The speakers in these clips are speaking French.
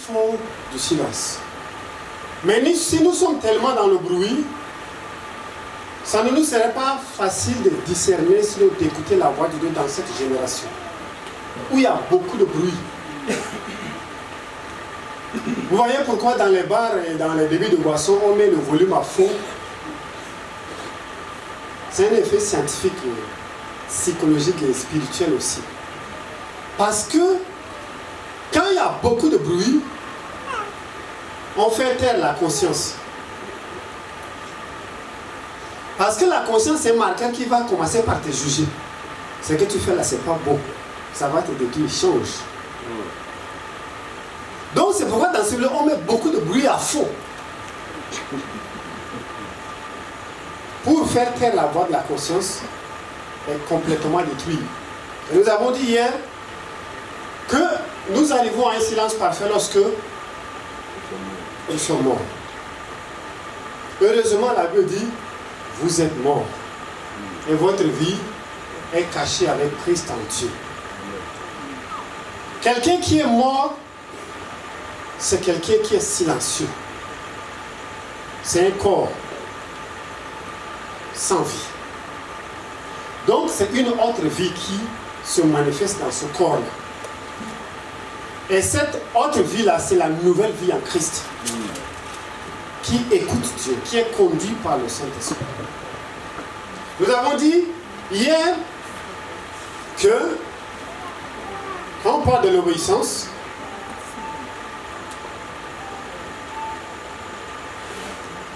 faut du silence. Mais si nous sommes tellement dans le bruit, ça ne nous serait pas facile de discerner, d'écouter la voix de Dieu dans cette génération, où il y a beaucoup de bruit. Vous voyez pourquoi dans les bars et dans les débits de boissons, on met le volume à fond. C'est un effet scientifique, psychologique et spirituel aussi. Parce que quand il y a beaucoup de bruit, on fait taire la conscience. Parce que la conscience est un marqueur qui va commencer par te juger. Ce que tu fais là, c'est pas bon. Ça va te détruire, change. Donc c'est pourquoi dans ce lieu, on met beaucoup de bruit à fond. Pour faire taire la voix de la conscience et complètement détruire. Et nous avons dit hier que nous arrivons à un silence parfait lorsque nous sommes morts. Heureusement, la Bible dit, vous êtes morts. Et votre vie est cachée avec Christ en Dieu. Quelqu'un qui est mort, c'est quelqu'un qui est silencieux. C'est un corps sans vie. Donc c'est une autre vie qui se manifeste dans ce corps-là. Et cette autre vie-là, c'est la nouvelle vie en Christ. Qui écoute Dieu, qui est conduit par le Saint-Esprit. Nous avons dit hier que quand on parle de l'obéissance,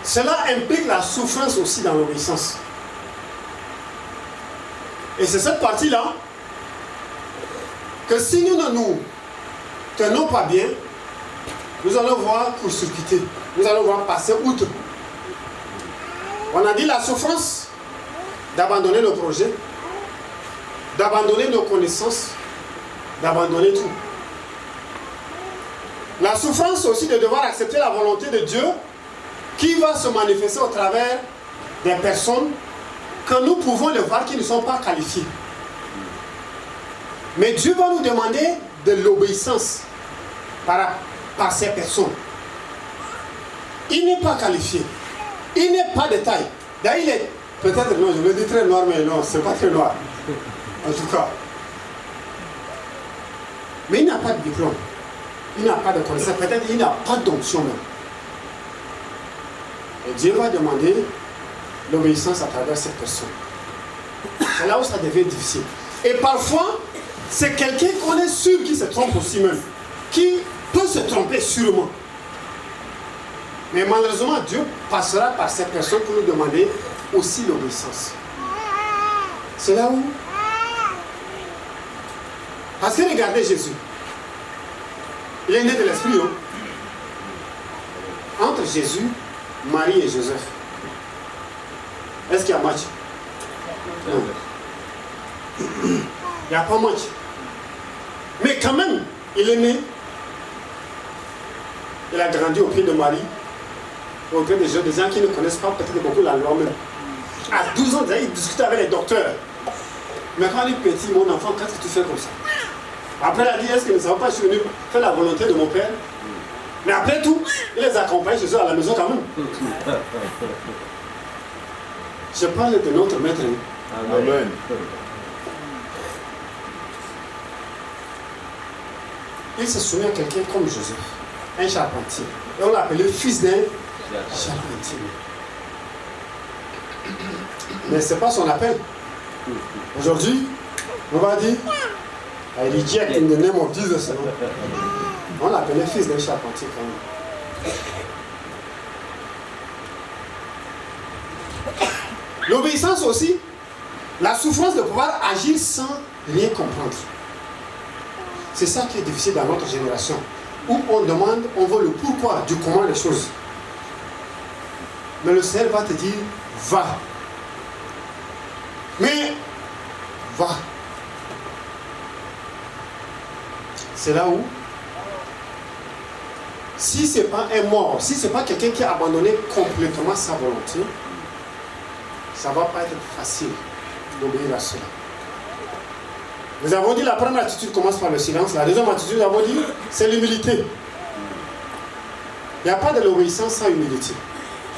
cela implique la souffrance aussi dans l'obéissance. Et c'est cette partie-là que si nous ne nous tenons pas bien, nous allons voir court-circuiter. Nous allons voir passer outre. On a dit la souffrance d'abandonner nos projets, d'abandonner nos connaissances, d'abandonner tout. La souffrance aussi de devoir accepter la volonté de Dieu qui va se manifester au travers des personnes que nous pouvons le voir qui ne sont pas qualifiées. Mais Dieu va nous demander de l'obéissance par ces personnes. Il n'est pas qualifié. Il n'est pas de taille. D'ailleurs, il est peut-être, non, je le dis très noir, mais non, c'est pas très noir. En tout cas. Mais il n'a pas de diplôme. Il n'a pas de connaissance. Peut-être il n'a pas d'onction même. Et Dieu va demander l'obéissance à travers cette personne. C'est là où ça devient difficile. Et parfois, c'est quelqu'un qu'on est sûr qui se trompe aussi même. Qui peut se tromper sûrement. Mais malheureusement, Dieu passera par cette personne pour nous demander aussi l'obéissance. C'est là où... Parce que regardez Jésus. Il est né de l'Esprit, hein? Entre Jésus, Marie et Joseph. Est-ce qu'il y a match? Non. Il n'y a pas match. Mais quand même, il est né. Il a grandi au pied de Marie. Auprès des gens qui ne connaissent pas peut-être beaucoup la loi même. À 12 ans, il discutait avec les docteurs. Mais quand il est petit, mon enfant, qu'est-ce que tu fais comme ça? Après, il a dit, est-ce que nous ne savons pas, je suis venu faire la volonté de mon père? Mais après tout, il les accompagne chez eux à la maison quand même. Je parle de notre maître. Amen. Il se souvient à quelqu'un comme Joseph, un charpentier. Et on l'appelait fils d'un charpentier. Mais ce n'est pas son appel. Aujourd'hui, on va dire, I reject in the name of Jesus. On l'appelait fils d'un charpentier quand même. L'obéissance aussi, la souffrance de pouvoir agir sans rien comprendre. C'est ça qui est difficile dans notre génération, où on demande, on veut le pourquoi, du comment les choses. Mais le Seigneur va te dire, va. Mais, va. C'est là où, si ce n'est pas un mort, si ce n'est pas quelqu'un qui a abandonné complètement sa volonté, ça ne va pas être facile d'obéir à cela. Nous avons dit la première attitude commence par le silence. La deuxième attitude, nous avons dit, c'est l'humilité. Il n'y a pas de l'obéissance sans humilité.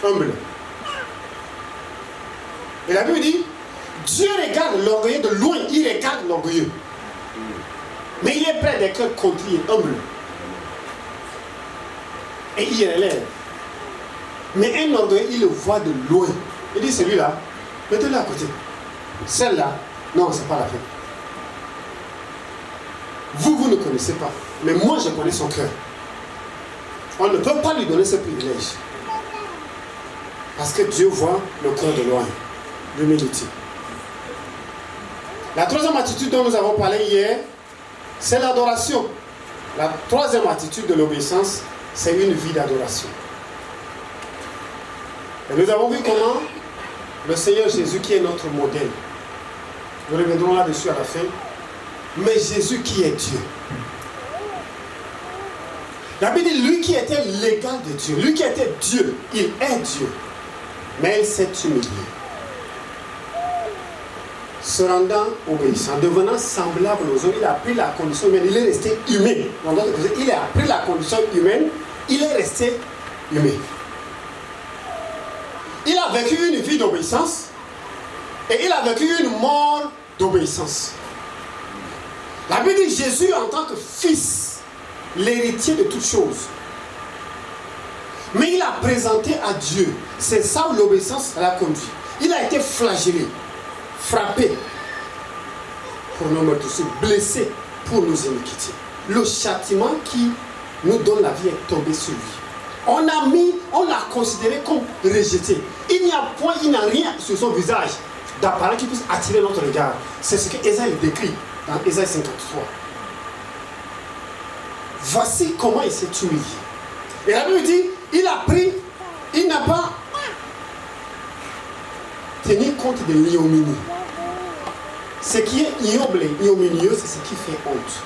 Humble. Et la Bible dit, Dieu regarde l'orgueilleux de loin, il regarde l'orgueilleux. Mais il est près des cœurs contrits et humbles. Et il relève. Mais un orgueilleux, il le voit de loin. Il dit, celui-là, mettez-le à côté. Celle-là, non, c'est pas la peine. Vous ne connaissez pas. Mais moi, je connais son cœur. On ne peut pas lui donner ce privilège. Parce que Dieu voit le cœur de loin. L'humilité. La troisième attitude dont nous avons parlé hier, c'est l'adoration. La troisième attitude de l'obéissance, c'est une vie d'adoration. Et nous avons vu comment le Seigneur Jésus, qui est notre modèle, nous reviendrons là-dessus à la fin, mais Jésus qui est Dieu. La Bible dit, lui qui était l'égal de Dieu, lui qui était Dieu, il est Dieu, mais il s'est humilié. Se rendant obéissant, devenant semblable aux hommes, il a pris la condition humaine, il est resté humain. Il a pris la condition humaine, il est resté humain. Il a vécu une vie d'obéissance et il a vécu une mort d'obéissance. La Bible dit Jésus en tant que fils, l'héritier de toutes choses. Mais il a présenté à Dieu. C'est ça où l'obéissance l'a conduit. Il a été flagellé, frappé pour nos meurtres, blessé pour nos iniquités. Le châtiment qui nous donne la vie est tombé sur lui. On l'a considéré comme rejeté. Il n'y a point, il n'a rien sur son visage d'apparent qui puisse attirer notre regard. C'est ce que Ésaïe décrit dans Ésaïe 53. Voici comment il s'est humilié. Et la Bible dit, il n'a pas tenu compte de l'ignominie. Ce qui est ignoble et ignominieux, c'est ce qui fait honte.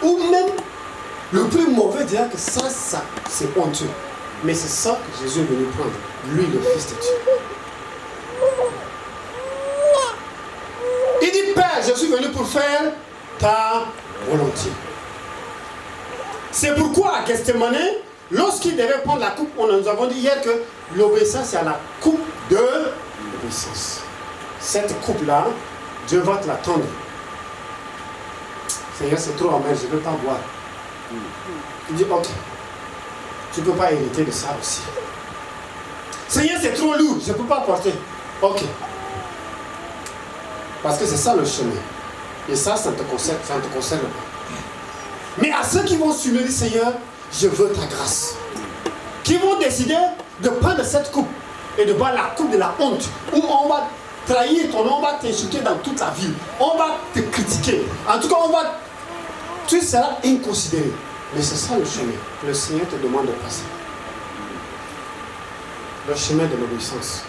Ou même, le plus mauvais dira que ça c'est honteux. Mais c'est ça que Jésus est venu prendre. Lui, le Fils de Dieu. Il dit, Père, je suis venu pour faire ta volonté. C'est pourquoi à Gethsemane, lorsqu'il devait prendre la coupe, nous avons dit hier que l'obéissance est à la coupe de l'obéissance. Cette coupe-là, Dieu va te la tendre. Seigneur, c'est trop amer, je ne veux pas boire. Il dit, ok, tu ne peux pas hériter de ça aussi. Seigneur, c'est trop lourd, je ne peux pas porter. Ok. Parce que c'est ça le chemin. Et ça ne te concerne pas. Mais à ceux qui vont s'humilier, Seigneur, je veux ta grâce. Qui vont décider de prendre cette coupe et de boire la coupe de la honte, où on va trahir ton nom, on va t'insulter dans toute la ville, on va te critiquer. En tout cas, tu seras inconsidéré. Mais c'est ça le chemin. Le Seigneur te demande de passer. Le chemin de l'obéissance.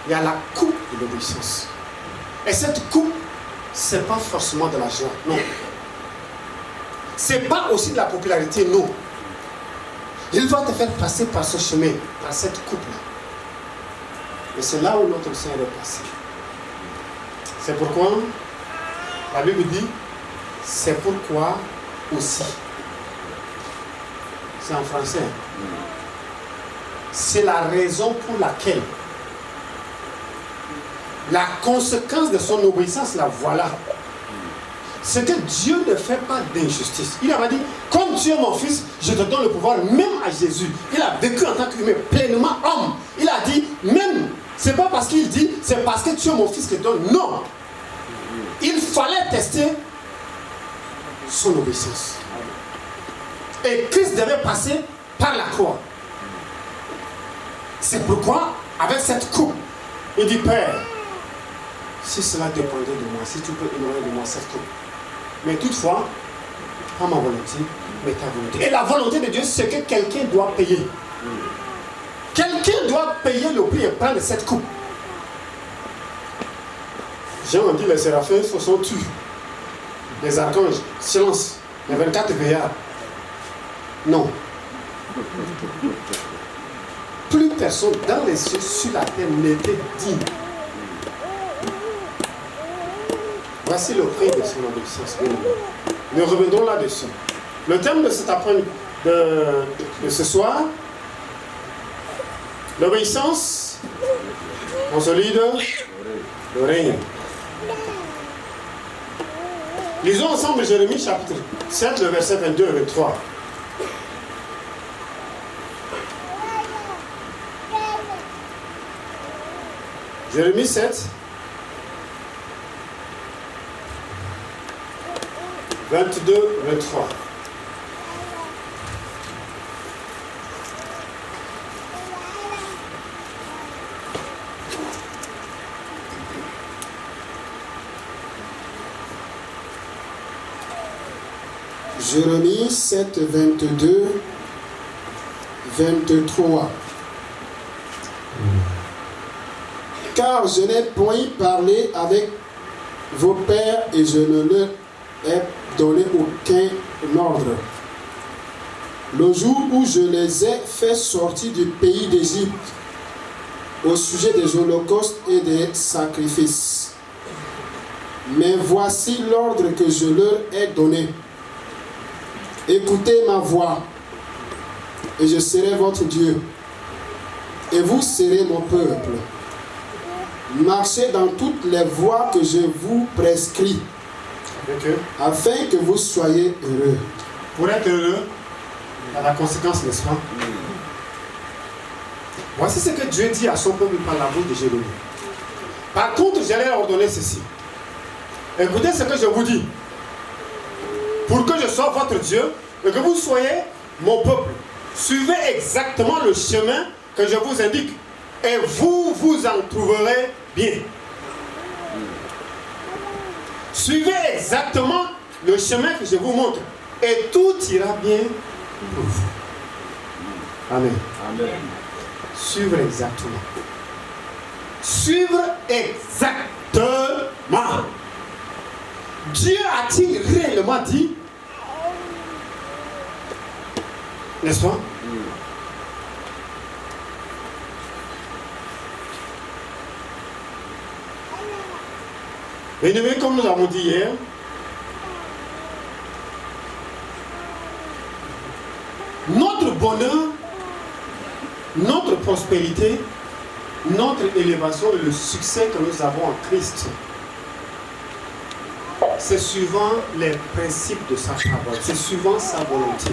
Il y a la coupe de l'obéissance. Et cette coupe, ce n'est pas forcément de la joie, non. Ce n'est pas aussi de la popularité, non. Il va te faire passer par ce chemin, par cette coupe-là. Et c'est là où notre Seigneur est passé. C'est pourquoi la Bible dit, c'est pourquoi aussi. C'est en français. C'est la raison pour laquelle la conséquence de son obéissance, la voilà. C'est que Dieu ne fait pas d'injustice. Il a dit, comme tu es mon fils, je te donne le pouvoir, même à Jésus. Il a vécu en tant qu'humain, pleinement homme. Il a dit, même, c'est pas parce qu'il dit, c'est parce que tu es mon fils que je te donne. Non. Il fallait tester son obéissance. Et Christ devait passer par la croix. C'est pourquoi, avec cette coupe, il dit, Père, si cela dépendait de moi, si tu peux ignorer de moi cette coupe. Mais toutefois, pas ma volonté, mais ta volonté. Et la volonté de Dieu, c'est que quelqu'un doit payer. Quelqu'un doit payer le prix et prendre cette coupe. Jean dit, les séraphins se sont tués. Les archanges, silence. Les 24 veillards. Non. Plus personne dans les cieux, sur la terre, n'était digne. Voici le prix de son obéissance. Nous reviendrons là-dessus. Le thème de cet après-midi, de ce soir. L'obéissance consolide le règne. Lisons ensemble Jérémie chapitre 7, le verset 22 et 23. Jérémie 7, 22, 23. Jérémie 7, 22, 23. Car je n'ai point parlé avec vos pères et je ne leur ai donné aucun ordre. Le jour où je les ai fait sortir du pays d'Égypte au sujet des holocaustes et des sacrifices. Mais voici l'ordre que je leur ai donné. Écoutez ma voix, et je serai votre Dieu, et vous serez mon peuple. Marchez dans toutes les voies que je vous prescris, afin que vous soyez heureux. Pour être heureux, il y a la conséquence, n'est-ce pas? Voici ce que Dieu dit à son peuple par la bouche de Jérémie. Par contre, j'allais ordonner ceci. Écoutez ce que je vous dis. Pour que je sois votre Dieu et que vous soyez mon peuple. Suivez exactement le chemin que je vous indique et vous vous en trouverez bien. Suivez exactement le chemin que je vous montre et tout ira bien pour vous. Amen. Amen. Suivre exactement. Suivre exactement. Dieu a-t-il réellement dit? N'est-ce pas? Bien-aimés, comme nous avons dit hier, notre bonheur, notre prospérité, notre élévation et le succès que nous avons en Christ, c'est suivant les principes de sa parole, c'est suivant sa volonté.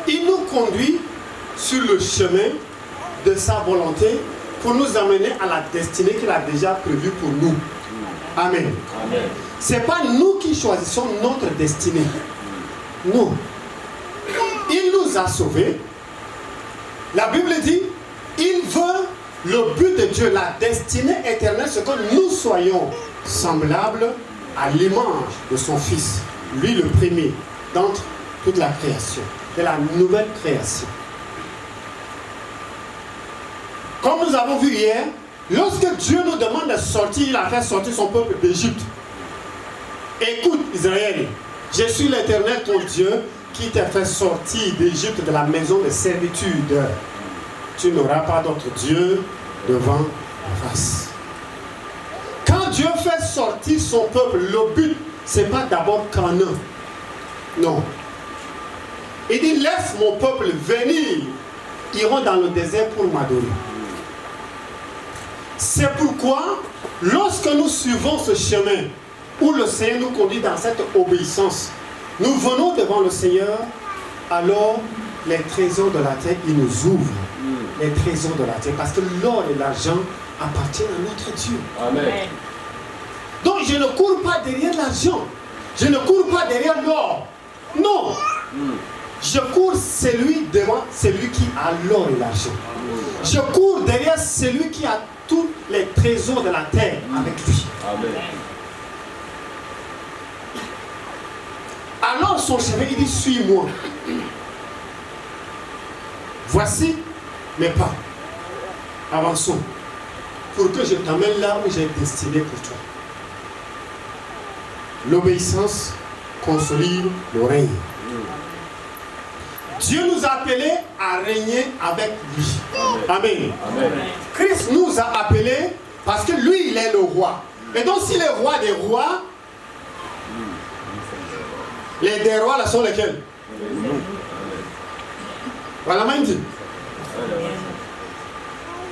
Il nous conduit sur le chemin de sa volonté pour nous amener à la destinée qu'il a déjà prévue pour nous. Amen. Ce n'est pas nous qui choisissons notre destinée. Non. Il nous a sauvés. La Bible dit, il veut le but de Dieu, la destinée éternelle, c'est que nous soyons semblables à l'image de son Fils, lui le premier d'entre toute la création, de la nouvelle création. Comme nous avons vu hier, lorsque Dieu nous demande de sortir, il a fait sortir son peuple d'Égypte. Écoute Israël, je suis l'Éternel ton Dieu qui t'a fait sortir d'Égypte de la maison de servitude. Tu n'auras pas d'autre Dieu devant la face. Quand Dieu fait sortir son peuple, le but, ce n'est pas d'abord Canaan. Non. Il dit, laisse mon peuple venir. Ils iront dans le désert pour m'adorer. C'est pourquoi, lorsque nous suivons ce chemin, où le Seigneur nous conduit dans cette obéissance, nous venons devant le Seigneur, alors les trésors de la terre, il nous ouvre. Les trésors de la terre, parce que l'or et l'argent appartiennent à notre Dieu. Amen. Donc je ne cours pas derrière l'argent, je ne cours pas derrière l'or. Non. Je cours devant celui qui a l'or et l'argent. Je cours derrière celui qui a tous les trésors de la terre avec lui. Amen. Alors son chemin, il dit, suis-moi. Voici mes pas. Avançons. Pour que je t'amène là où j'ai destiné pour toi. L'obéissance consolide le règne. Dieu nous a appelés à régner avec lui. Amen. Amen. Christ nous a appelés parce que lui, il est le roi. Et donc, s'il est roi des rois, les des rois, là sont lesquels? Voilà, main dit.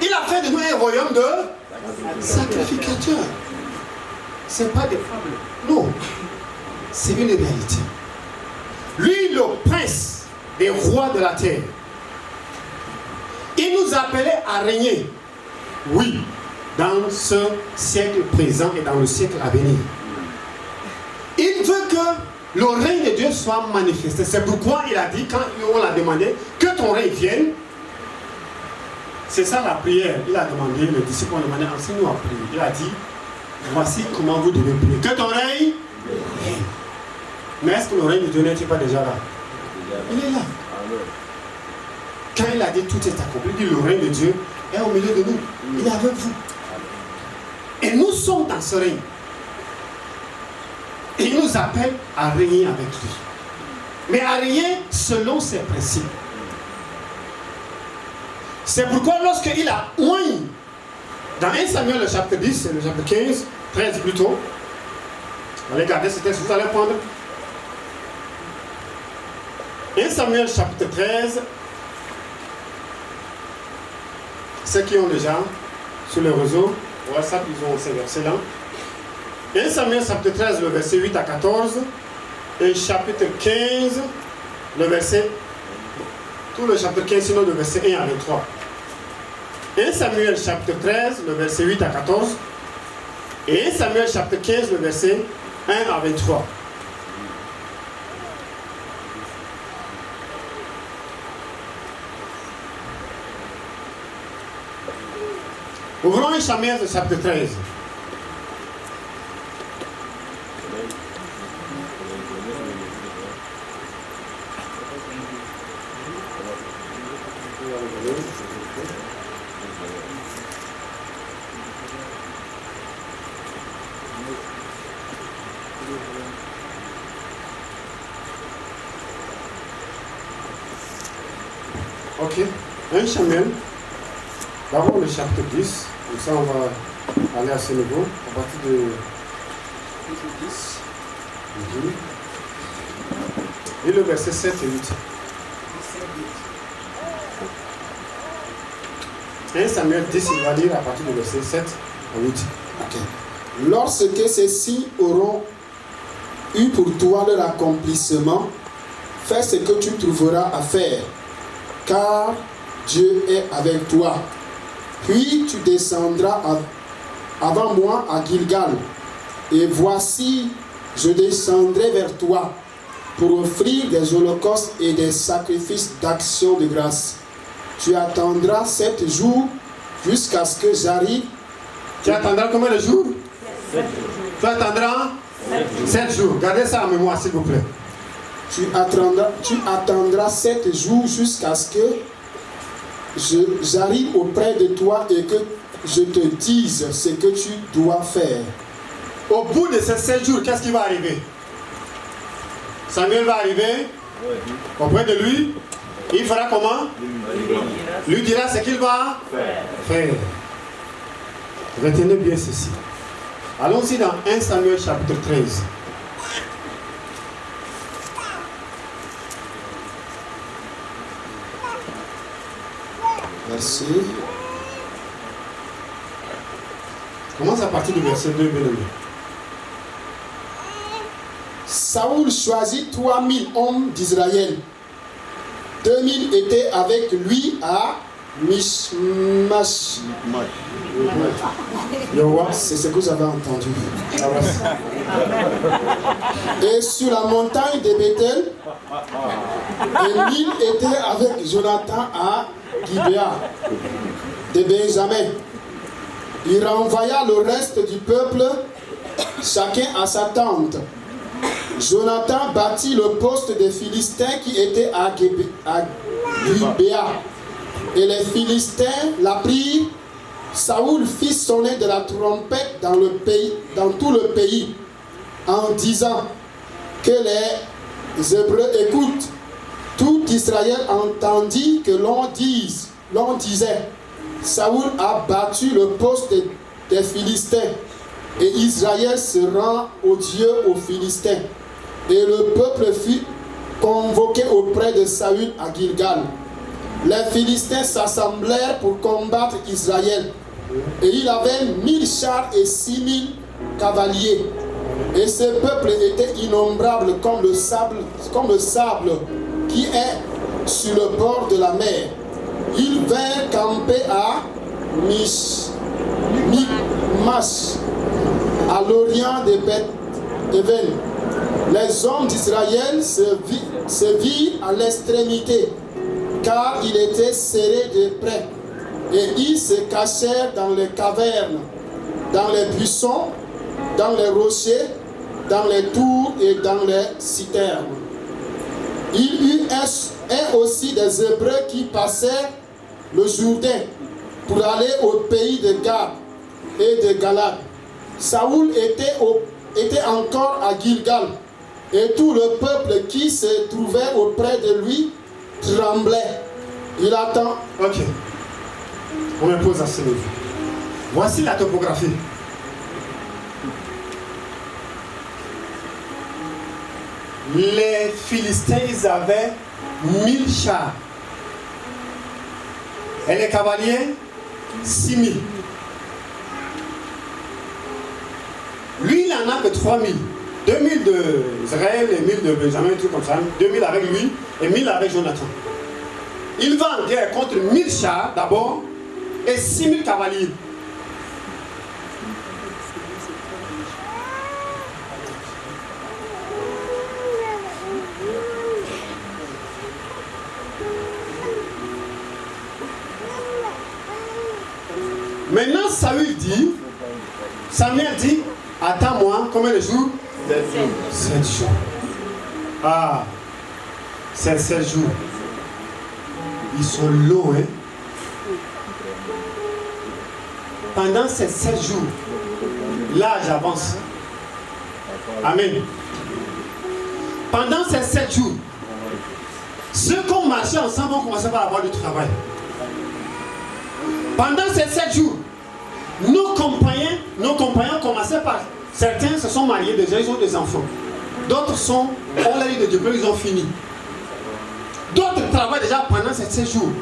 Il a fait de nous un royaume de sacrificateurs. Ce n'est pas des fables. Non. C'est une réalité. Lui, le prince des rois de la terre, il nous appelait à régner. Oui, dans ce siècle présent et dans le siècle à venir. Il veut que le règne de Dieu soit manifesté. C'est pourquoi il a dit, quand on l'a demandé, que ton règne vienne. C'est ça la prière. Il a demandé, les disciples ont demandé, enseigne-nous à prier. Il a dit, voici comment vous devez prier. Que ton règne vienne. Mais est-ce que le règne de Dieu n'est pas déjà là? Il est là. Quand il a dit tout est accompli, il dit le règne de Dieu est au milieu de nous. Il est avec vous. Et nous sommes dans ce règne. Et il nous appelle à régner avec lui. Mais à régner selon ses principes. C'est pourquoi lorsqu'il a oint, dans 1 Samuel le chapitre 10, le chapitre 15, 13 plutôt, allez garder ce texte, vous allez prendre 1 Samuel chapitre 13, ceux qui ont déjà sur le réseau, WhatsApp, ils ont ces versets-là. 1 Samuel chapitre 13, le verset 8 à 14, et chapitre 15, le verset, tout le chapitre 15, sinon le verset 1 à 23. 1 Samuel chapitre 13, le verset 8 à 14, et 1 Samuel chapitre 15, le verset 1 à 23. Ouvrons 1 Samuel chapitre 13. Ok, 1 Samuel, d'abord le chapitre 10, comme ça on va aller à ce niveau, à partir de 10. Et le verset 7 et 8. 1 Samuel 10, il va lire à partir du verset 7 à 8. Okay. Lorsque ces signes auront eu pour toi leur accomplissement, fais ce que tu trouveras à faire, car Dieu est avec toi. Puis tu descendras avant moi à Gilgal, et voici, je descendrai vers toi pour offrir des holocaustes et des sacrifices d'action de grâce. Tu attendras 7 jours jusqu'à ce que j'arrive. Tu attendras combien de jours? 7 jours. Tu attendras 7 jours. Gardez ça en mémoire, s'il vous plaît. Tu attendras 7 jours jusqu'à ce que j'arrive auprès de toi et que je te dise ce que tu dois faire. Au bout de ces 7 jours, qu'est-ce qui va arriver? Samuel va arriver auprès de lui. Il fera comment? Lui dira ce qu'il va faire. Retenez bien ceci. Allons-y dans 1 Samuel chapitre 13. Merci. Commence à partir du verset 2, bien aimé. Saoul choisit 3000 hommes d'Israël. 2000 étaient avec lui à Michmash. C'est ce que vous avez entendu. Et sur la montagne de Bethel, et 1000 étaient avec Jonathan à Gibéa de Benjamin. Il renvoya le reste du peuple, chacun à sa tente. Jonathan bâtit le poste des Philistins qui était à Gibéa. Et les Philistins l'apprirent. Saoul fit sonner de la trompette dans tout le pays, en disant que les Hébreux écoutent. Tout Israël entendit que l'on disait, Saoul a battu le poste des Philistins, et Israël se rend au Dieu aux Philistins. Et le peuple fut convoqué auprès de Saül à Gilgal. les Philistins s'assemblèrent pour combattre Israël. Et il avait 1000 chars et 6000 cavaliers. Et ce peuple était innombrable comme le sable qui est sur le bord de la mer. Ils vinrent camper à Michmash, à l'orient de Beth-Even. Les hommes d'Israël se virent à l'extrémité, car il était serré de près. Et ils se cachèrent dans les cavernes, dans les buissons, dans les rochers, dans les tours et dans les citernes. Il y eut aussi des Hébreux qui passèrent le Jourdain pour aller au pays de Gad et de Galad. Saoul était encore à Gilgal, et tout le peuple qui se trouvait auprès de lui tremblait. Il attend. Ok. On me pose à ce niveau. Voici la topographie. Les Philistins, ils avaient 1000 chars. Et les cavaliers, 6000. Lui, il n'en a que 3000. 2000 d'Israël et 1000 de Benjamin, un truc comme ça. 2000 avec lui et 1000 avec Jonathan. Il va en guerre contre 1000 chars d'abord et 6000 cavaliers. Maintenant, Samuel dit, attends-moi, combien de jours? 7 jours. Ah, c'est 7 jours. Ils sont longs, hein? Pendant ces 7 jours, là j'avance. Amen. Pendant ces 7 jours, ceux qui ont marché ensemble vont commencer par avoir du travail. Pendant ces 7 jours, nos compagnons commençaient par... Certains se sont mariés déjà, ils ont des enfants. D'autres ont la vie de Dieu, ils ont fini. D'autres travaillent déjà pendant ces 7 jours.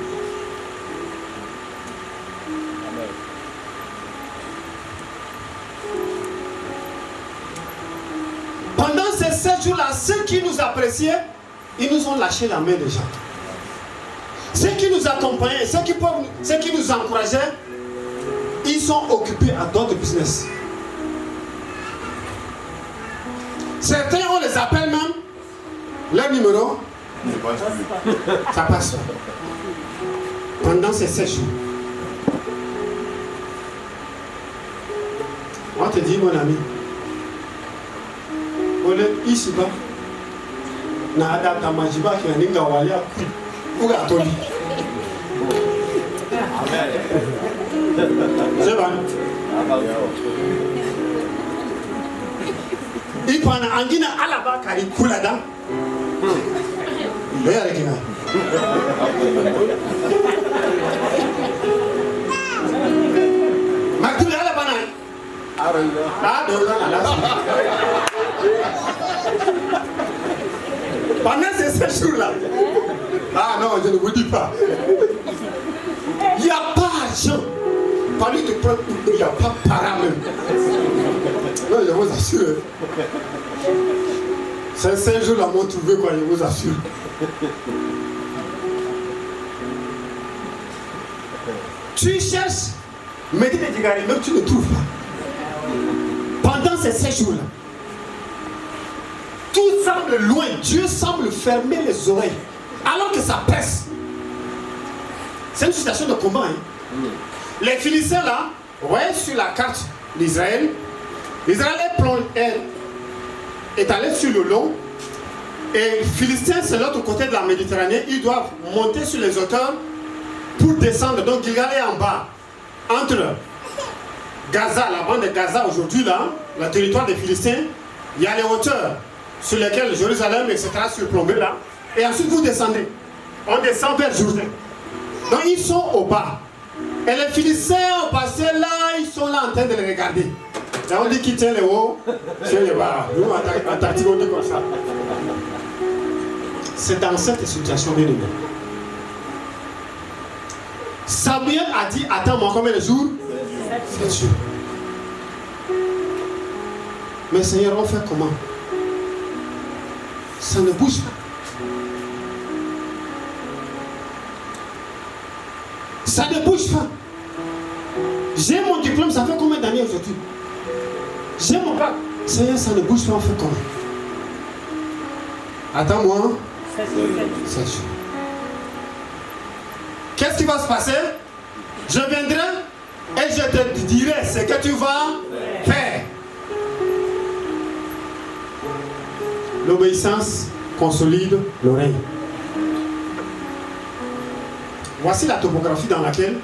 Pendant ces 7 jours-là, ceux qui nous appréciaient, ils nous ont lâché la main déjà. Ceux qui nous accompagnaient, ceux qui nous encourageaient, ils sont occupés à d'autres business. Certains, on les appelle même, leur numéro, ça passe. Pendant ces 7 jours. On te dit, mon ami, on est ici bas. Na adapta majiba qui a ninga walia kuga toli. C'est bon. Il prend un angina à la bas car il coule là-dedans. Il est avec moi. Matou à la banane. Ah, de là. Pendant ces 7 jours-là. Ah non, je ne vous dis pas. Il n'y a pas d'argent. Pas lui de prendre, il n'y a pas de para même. Non, je vous assure. Ces 5 jours-là m'ont trouvé quoi, je vous assure. Tu cherches, mais dis des digaris, même tu ne trouves pas. Pendant ces 7 jours-là, tout semble loin. Dieu semble fermer les oreilles. Alors que ça presse. C'est une situation de combat. Hein. Les Philistins là, vous voyez sur la carte d'Israël, Israël est allé sur le long. Et les Philistins, c'est l'autre côté de la Méditerranée. Ils doivent monter sur les hauteurs pour descendre. Donc Gilgal est en bas. Entre Gaza, la bande de Gaza aujourd'hui là, le territoire des Philistins, il y a les hauteurs sur lesquelles Jérusalem, etc. surplombé là. Et ensuite vous descendez. On descend vers Jourdain. Donc ils sont au bas. Et les Philistins ont passé là, ils sont là en train de les regarder. Et on dit qu'ils tiennent les hauts sur les bas. Nous, en tactique, on dit comme ça. C'est dans cette situation, bien aimé. Samuel a dit, attends-moi combien de jours? 7 jours. Mais Seigneur, on fait comment? Ça ne bouge pas. Ça ne bouge pas. J'ai mon diplôme, ça fait combien d'années aujourd'hui? J'ai mon bac. Seigneur, ça ne bouge pas, on fait comment? Attends-moi. 7 jours. Qu'est-ce qui va se passer? Je viendrai et je te dirai ce que tu vas faire. L'obéissance consolide l'oreille. Voici la topographie dans laquelle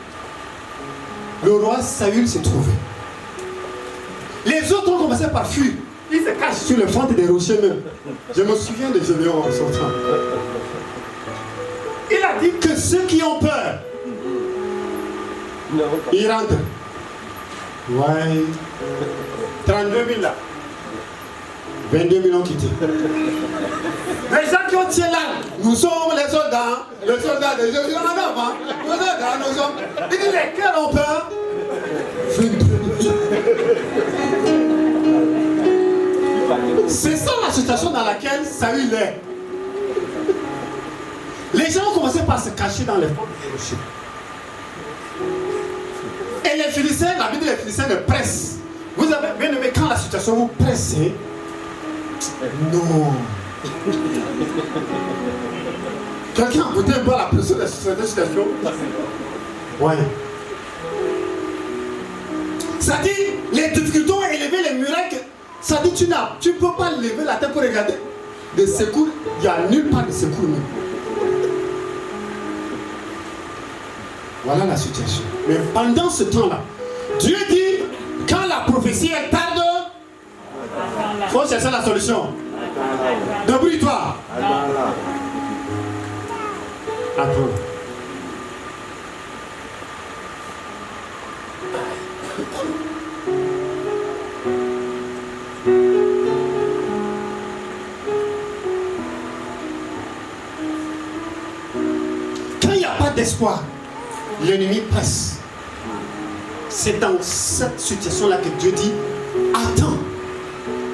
le roi Saül s'est trouvé. Les autres ont commencé par fuir. Ils se cachent sur le fond des rochers même. Je me souviens de Gédéon en sortant. Il a dit que ceux qui ont peur, ils rentrent. Ouais. 32 000 là. 22 000 ont quitté. Les gens qui ont tiré là, nous sommes les soldats. Les soldats de Jésus en avant. Nous sommes. Il dit lesquels ont peur? 22 000. C'est ça la situation dans laquelle Saül est. Les gens ont commencé par se cacher dans les fonds des rochers. Et les Philistins, la Bible des Philistins le presse. Vous avez bien aimé quand la situation vous presse. Non. Quelqu'un a goûté un peu la pression de cette situation? Ouais. Ça dit, les difficultés ont élevé les murailles. Ça dit, tu ne peux pas lever la tête pour regarder. Des secours, il n'y a nulle part de secours. Voilà la situation. Mais pendant ce temps-là, Dieu dit, quand la prophétie est tarde, il faut chercher la solution. Débrouille-toi. Attends. Quand il n'y a pas d'espoir, l'ennemi presse. C'est dans cette situation-là que Dieu dit, attends,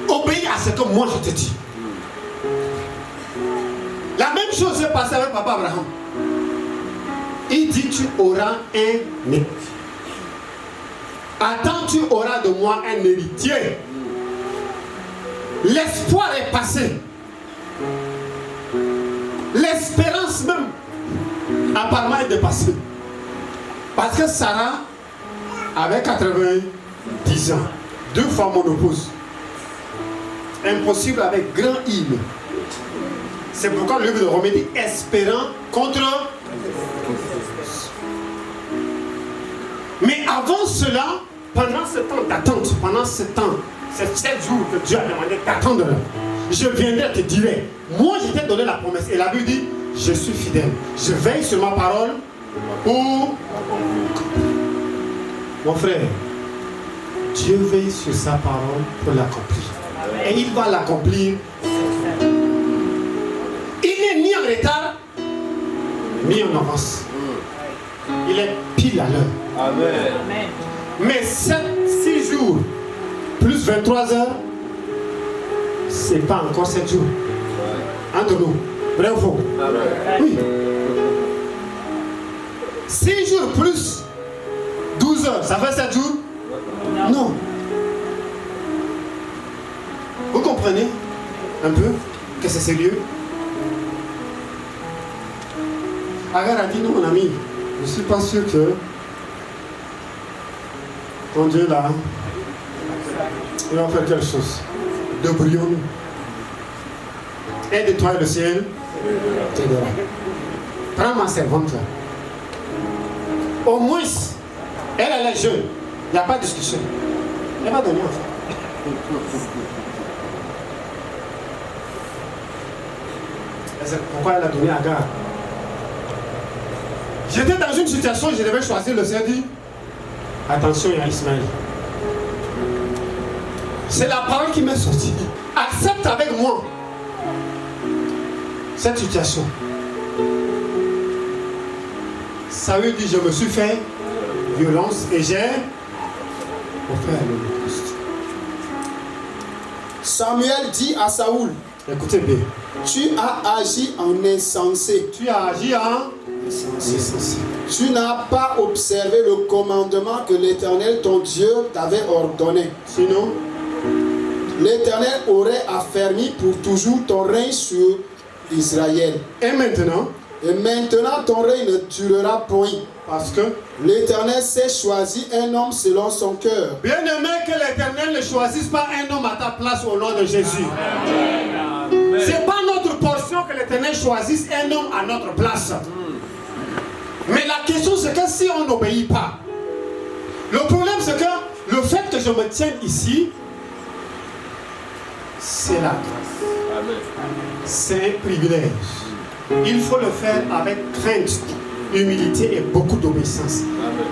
obéis à ce que moi je te dis. La même chose s'est passée avec papa Abraham. Il dit, tu auras un héritier. Attends, tu auras de moi un héritier. L'espoir est passé. L'espérance même apparemment est dépassée. Parce que Sarah avait 90 ans. 2 fois monopause. Impossible avec grand I. C'est pourquoi le livre de Romains dit espérant contre. Mais avant cela, pendant ce temps d'attente, pendant ce temps, ces 7 jours que Dieu a demandé d'attendre, je viendrai te dire, moi je t'ai donné la promesse. Et la Bible dit, je suis fidèle. Je veille sur ma parole pour. Mon frère, Dieu veille sur sa parole pour l'accomplir. Et il va l'accomplir. Il n'est ni en retard, ni en avance. Il est pile à l'heure. Amen. Mais 6 jours plus 23 heures, c'est pas encore 7 jours. Entre nous. Vrai ou faux? Oui. 6 jours plus 12 heures, ça fait 7 jours? Non. Vous comprenez un peu que c'est sérieux? Agar a dit, non mon ami, je ne suis pas sûr que ton Dieu là, il va faire quelque chose. Débrouillons-nous. Aide-toi le ciel t'aidera. Prends ma servante là. Au moins, elle est jeune. Il n'y a pas de discussion. Elle va donner enfant. Et c'est pourquoi elle a donné Agar. J'étais dans une situation où je devais choisir le Seigneur dit attention, il y a Ismaël. C'est la parole qui m'est sortie. Accepte avec moi cette situation. Saül dit, je me suis fait violence et j'ai offert l'holocauste. Samuel dit à Saoul, écoutez bien, tu as agi en insensé. Tu as agi en insensé. Tu n'as pas observé le commandement que l'Éternel, ton Dieu, t'avait ordonné. Sinon, l'Éternel aurait affermi pour toujours ton règne sur Israël. Et maintenant, ton règne ne durera point. parce que L'Éternel s'est choisi un homme selon son cœur. bien aimé que l'Éternel ne choisisse pas un homme à ta place au nom de Jésus. C'est pas notre portion que l'Éternel choisisse un homme à notre place. Mais la question c'est que si on n'obéit pas, le problème c'est que le fait que je me tienne ici, c'est la grâce. C'est un privilège. Il faut le faire avec crainte, humilité et beaucoup d'obéissance.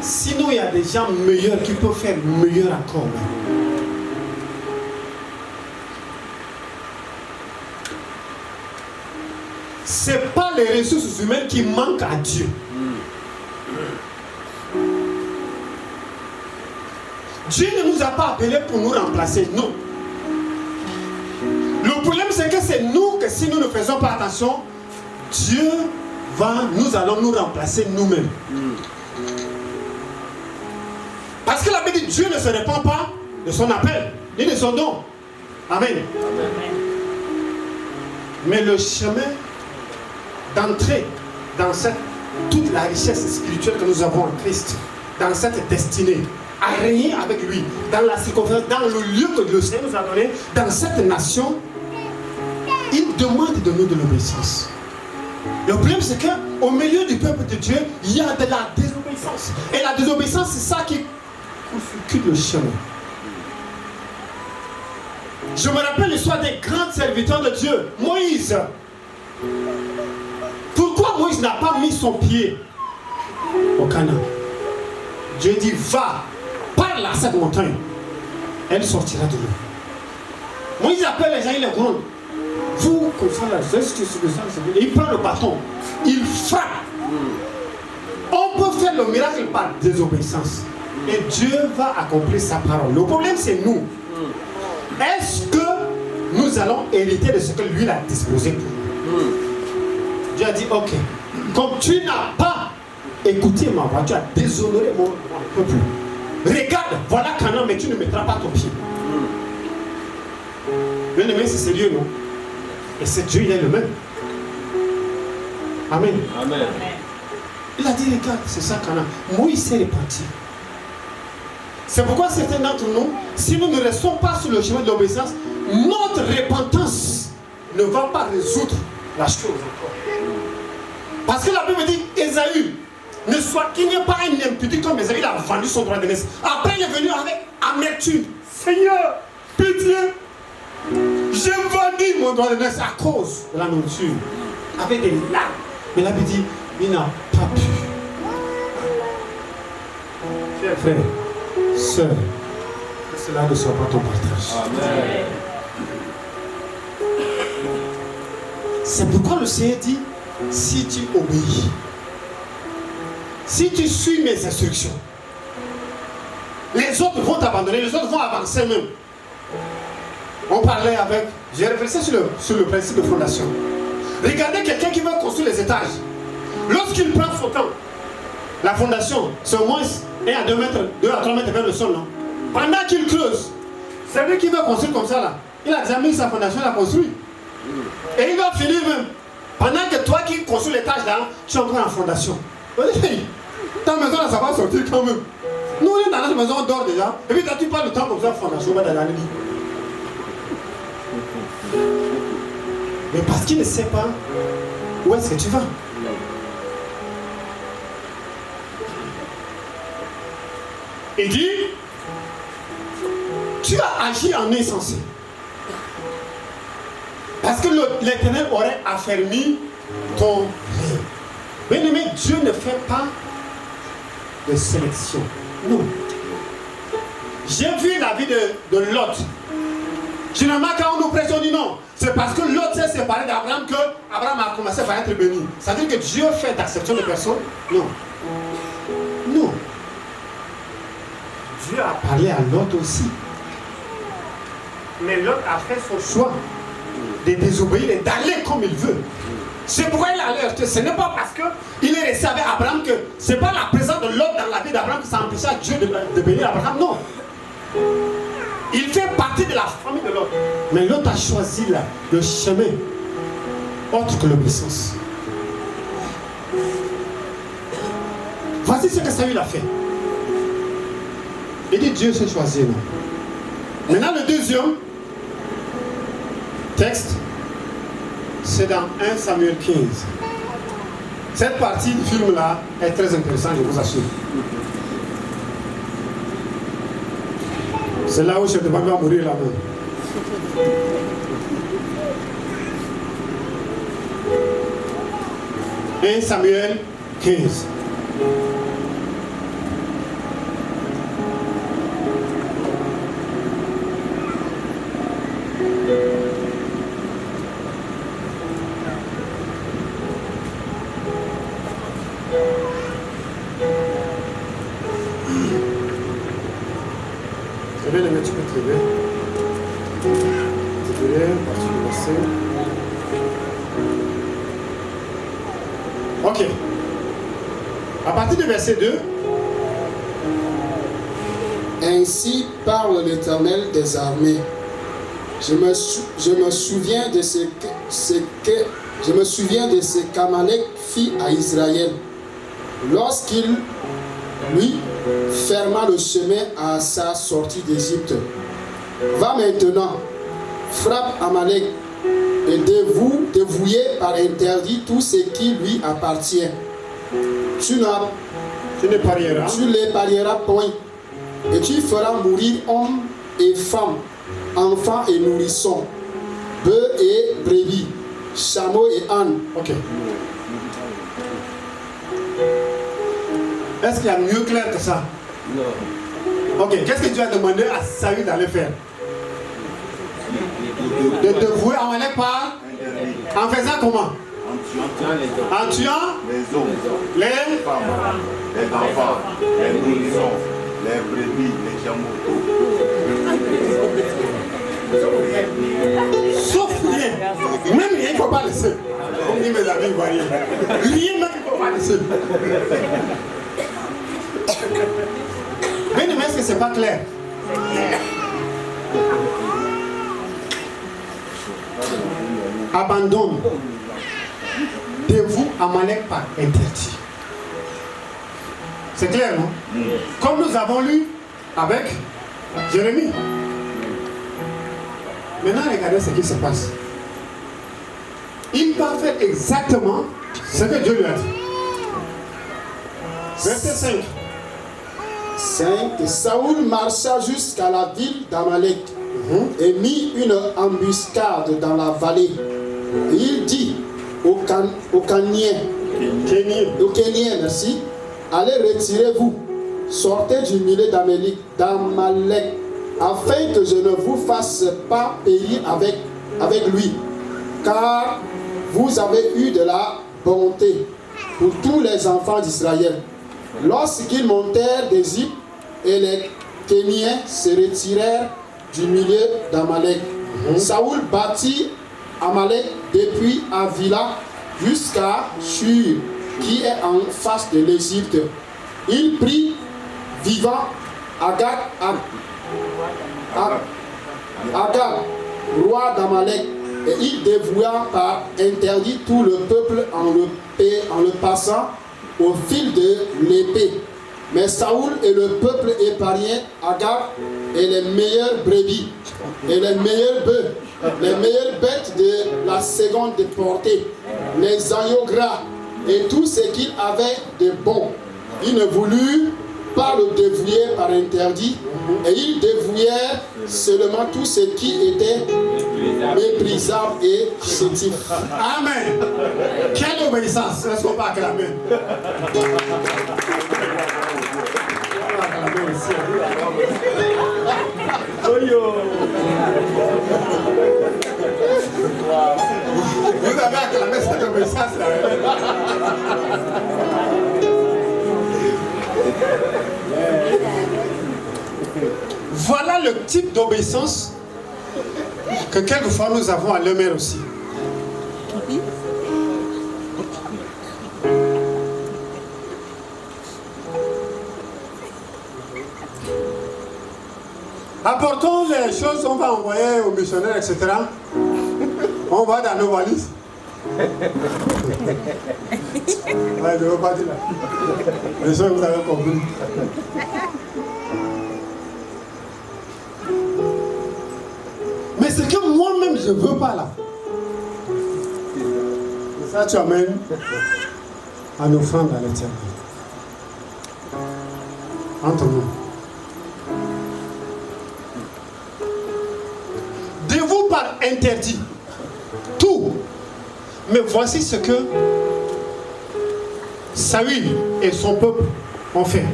Sinon, il y a des gens meilleurs qui peuvent faire meilleur encore. Ce n'est pas les ressources humaines qui manquent à Dieu. Dieu ne nous a pas appelés pour nous remplacer, non. Le problème c'est que c'est nous que si nous ne faisons pas attention, Dieu nous allons nous remplacer nous-mêmes. Parce que la Bible dit Dieu ne se répand pas de son appel, ni de son don. Amen. Mais le chemin d'entrer dans toute la richesse spirituelle que nous avons en Christ, dans cette destinée, à régner avec lui, dans la circonférence, dans le lieu que le Seigneur nous a donné, dans cette nation, il demande de nous de l'obéissance. Le problème c'est qu'au milieu du peuple de Dieu, il y a de la désobéissance. Et la désobéissance, c'est ça qui constitue le chemin. Je me rappelle l'histoire des grands serviteurs de Dieu. Moïse. Pourquoi Moïse n'a pas mis son pied au Canaan? Dieu dit, va, parle à cette montagne. Elle sortira de l'eau. Moïse appelle les gens, il les gronde. Vous, comme ça, là, il prend le bâton, il frappe. On peut faire le miracle par désobéissance. Et Dieu va accomplir sa parole. Le problème, c'est nous. Est-ce que nous allons hériter de ce que lui a disposé pour nous? Dieu a dit, ok, comme tu n'as pas écouté ma voix, tu as déshonoré mon peuple. Regarde, voilà Canaan, mais tu ne mettras pas ton pied. Bien aimé, c'est sérieux, non? Et c'est Dieu, il est le même. Amen. Amen. Il a dit, regarde, c'est ça Canaan. Moïse s'est repenti. C'est pourquoi certains d'entre nous, si nous ne restons pas sur le chemin de l'obéissance, notre repentance ne va pas résoudre la chose encore. Parce que la Bible dit, Ésaü, ne soit qu'il n'y ait pas un impudique comme Ésaü, il a vendu son droit de naissance. Après, il est venu avec amertume. Seigneur, pitié, j'ai vendu mon droit de naissance à cause de la nourriture. Avec des larmes. Mais la Bible dit, il n'a pas pu. Chers frères, sœurs, que cela ne soit pas ton partage. Amen. C'est pourquoi le Seigneur dit, si tu obéis, si tu suis mes instructions, les autres vont t'abandonner, les autres vont avancer même. On parlait avec, j'ai réfléchi sur le principe de fondation. Regardez quelqu'un qui veut construire les étages. Lorsqu'il prend son temps, la fondation, c'est au moins 1 à 2 mètres, 2 à 3 mètres vers le sol, non? Pendant qu'il creuse, c'est lui qui veut construire comme ça là. Il a déjà mis sa fondation, il a construit. Et il va finir même. Pendant que toi qui construis l'étage là, tu es encore en fondation. Ta maison là, ça va sortir quand même. Nous on est dans notre maison, on dort déjà. Et puis toi tu parles de temps comme ça, fondation, on va dans la nuit. Mais parce qu'il ne sait pas où est-ce que tu vas. Il dit, tu as agi en insensé. Parce que l'Éternel aurait affermi ton règne. Bien aimé, Dieu ne fait pas de sélection. Non. J'ai vu la vie de Lot. Généralement, quand on nous prêche, on dit non. C'est parce que Lot s'est séparé d'Abraham que Abraham a commencé à être béni. Ça veut dire que Dieu fait d'acception de personnes? Non. Non. Dieu a parlé à Lot aussi. Mais Lot a fait son choix de désobéir et d'aller comme il veut. C'est pourquoi il a alerté. Ce n'est pas parce qu'il est resté avec Abraham que ce n'est pas la présence de Lot dans la vie d'Abraham qui ça empêché à Dieu de bénir Abraham. Non. Il fait partie de la famille de Lot. Mais Lot a choisi le chemin autre que l'obéissance. Voici ce que Saül a fait. Il dit Dieu s'est choisi. Non? Maintenant le deuxième texte, c'est dans 1 Samuel 15. Cette partie du film-là est très intéressante, je vous assure. C'est là où je demande à mourir là-bas. « 1 Samuel 15. Tu peux te lever. Tu peux lever, partir du verset. Ok. À partir du verset 2. Ainsi parle l'Éternel des armées. Je me souviens de ce qu'Amalek fit à Israël lorsqu'il lui ferma le chemin à sa sortie d'Égypte. Va maintenant, frappe Amalek et dévouillez par interdit tout ce qui lui appartient. Tu l'épargneras point, et tu feras mourir hommes et femmes, enfants et nourrissons, bœufs et brebis, chameaux et ânes. Ok. Est-ce qu'il y a mieux clair que ça? Non. Ok, qu'est-ce que Dieu a demandé à Saül d'aller faire? De dévouer Amalek par? En faisant comment? En tuant les hommes, les femmes, les enfants, les nourrissons, les brebis, les chameaux. Sauf rien. Même rien, il ne faut pas laisser. Comme dit mes amis ivoiriens. Rien même, il ne faut pas laisser. Mais est-ce que ce n'est pas clair? Abandonne. Dévoue Amalek par interdit. C'est clair, non? Comme nous avons lu avec Jérémie. Maintenant, regardez ce qui se passe. Il va faire exactement ce que Dieu lui a dit. Verset 5. 5. Saoul marcha jusqu'à la ville d'Amalek et mit une embuscade dans la vallée. Et il dit aux Kéniens, merci, allez retirez-vous, sortez du milieu d'Amalek, afin que je ne vous fasse pas périr avec lui, car vous avez eu de la bonté pour tous les enfants d'Israël. Lorsqu'ils montèrent d'Égypte, et les Kéniens se retirèrent du milieu d'Amalek. Saoul battit Amalek depuis Avila jusqu'à Shur, qui est en face de l'Égypte. Il prit vivant Agag, roi d'Amalek, et il dévoua par interdit tout le peuple en le passant au fil de l'épée. Mais Saoul et le peuple épargnaient Agag et les meilleures brebis, et les meilleurs bœufs, les meilleures bêtes de la seconde portée, les agneaux gras, et tout ce qu'il avait de bon. Il ne voulut pas le dévouer par interdit, et ils dévouèrent seulement tout ce qui était méprisable et chétif. Amen. Quelle obéissance. Est-ce qu'on va acclamer? Vous avez acclamé cette obéissance là. le type d'obéissance que quelquefois nous avons à l'humeur aussi. Apportons les choses, on va envoyer aux missionnaires, etc. On va dans nos valises. Ouais, je ne veux pas dire là. Les choses, vous avez compris. Mais ce que moi-même je ne veux pas là, ça tu amènes en offrande à l'Éternel. Entre nous. De vous par interdit tout. Mais voici ce que Saül et son peuple ont fait.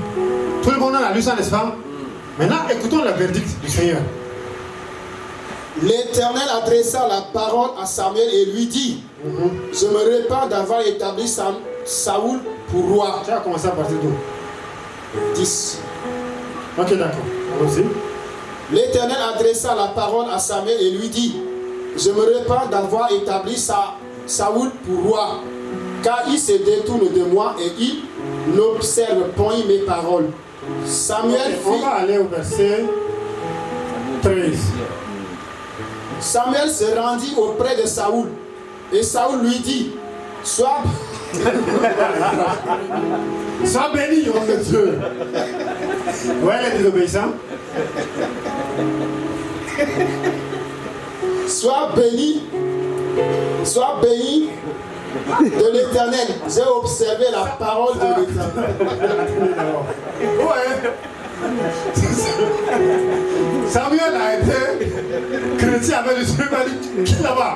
Tout le monde a lu ça, n'est-ce pas? Maintenant, écoutons le verdict du Seigneur. L'Éternel adressa la parole à Samuel et lui dit, je me répands d'avoir établi Saoul pour roi. Tu as commencé à partir d'où? 10. Ok, d'accord. Allons-y. L'Éternel adressa la parole à Samuel et lui dit, je me répands d'avoir établi Saoul pour roi, car il se détourne de moi et il n'observe point mes paroles. Samuel On va aller au verset 13. Samuel se rendit auprès de Saoul et Saoul lui dit, sois béni, homme de Dieu. Ouais, les désobéissants. Sois béni de l'Éternel. J'ai observé la parole de l'Éternel. Ouais. Samuel a été chrétien avec le Seigneur, il a dit, qui là-bas?